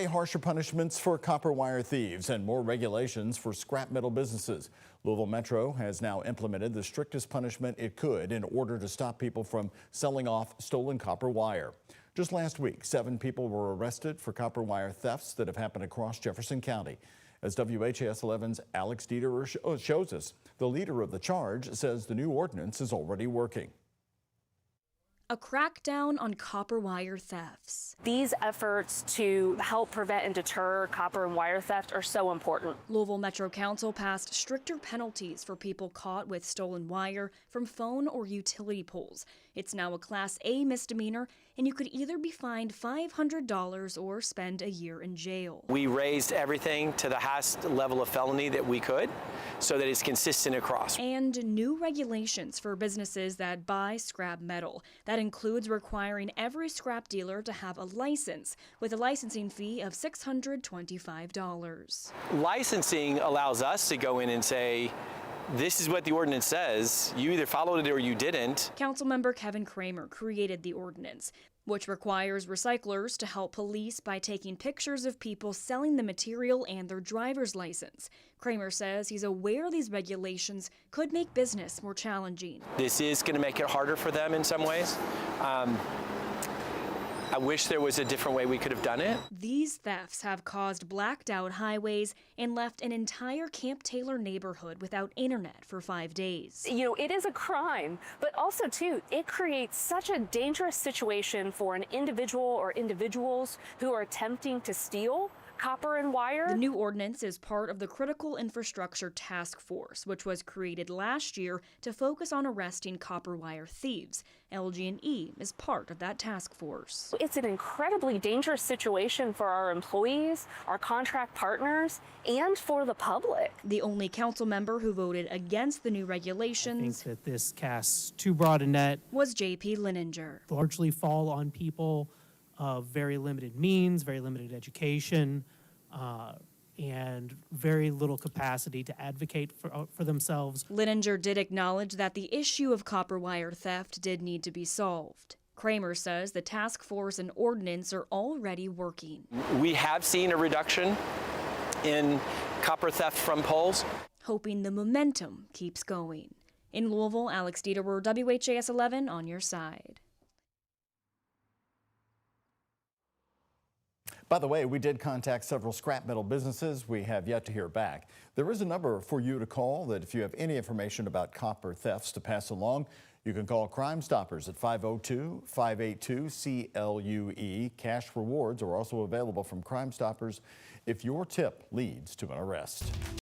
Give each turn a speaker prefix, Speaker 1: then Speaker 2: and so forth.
Speaker 1: Harsher punishments for copper wire thieves and more regulations for scrap metal businesses. Louisville Metro has now implemented the strictest punishment it could in order to stop people from selling off stolen copper wire. Just last week, 7 people were arrested for copper wire thefts that have happened across Jefferson County. As WHAS 11's Alex Dieter shows us, the leader of the charge says the new ordinance is already working.
Speaker 2: A crackdown on copper wire thefts.
Speaker 3: These efforts to help prevent and deter copper and wire theft are so important.
Speaker 2: Louisville Metro Council passed stricter penalties for people caught with stolen wire from phone or utility poles. It's now a Class A misdemeanor, and you could either be fined $500 or spend a year in jail.
Speaker 4: We raised everything to the highest level of felony that we could so that it's consistent across.
Speaker 2: And new regulations for businesses that buy scrap metal. That includes requiring every scrap dealer to have a license with a licensing fee of $625.
Speaker 4: Licensing allows us to go in and say, this is what the ordinance says. You either followed it or you didn't.
Speaker 2: Councilmember Kevin Kramer created the ordinance, which requires recyclers to help police by taking pictures of people selling the material and their driver's license. Kramer says he's aware these regulations could make business more challenging.
Speaker 4: This is going to make it harder for them in some ways. I wish there was a different way we could have done it.
Speaker 2: These thefts have caused blacked out highways and left an entire Camp Taylor neighborhood without internet for 5 days.
Speaker 3: You know, it is a crime, but also, too, it creates such a dangerous situation for an individual or individuals who are attempting to steal copper and wire.
Speaker 2: The new ordinance is part of the Critical Infrastructure Task Force, which was created last year to focus on arresting copper wire thieves. LG&E is part of that task force.
Speaker 3: It's an incredibly dangerous situation for our employees, our contract partners, and for the public.
Speaker 2: The only council member who voted against the new regulations,
Speaker 5: I think that this casts too broad a net,
Speaker 2: was J.P. Lininger.
Speaker 5: largely fall on people of very limited means, very limited education, and very little capacity to advocate for themselves.
Speaker 2: Lininger did acknowledge that the issue of copper wire theft did need to be solved. Kramer says the task force and ordinance are already working.
Speaker 4: We have seen a reduction in copper theft from poles.
Speaker 2: Hoping the momentum keeps going. In Louisville, Alex Dieter, WHAS 11 on your side.
Speaker 1: By the way, we did contact several scrap metal businesses. We have yet to hear back. There is a number for you to call that if you have any information about copper thefts to pass along, you can call Crime Stoppers at 502-582-CLUE. Cash rewards are also available from Crime Stoppers if your tip leads to an arrest.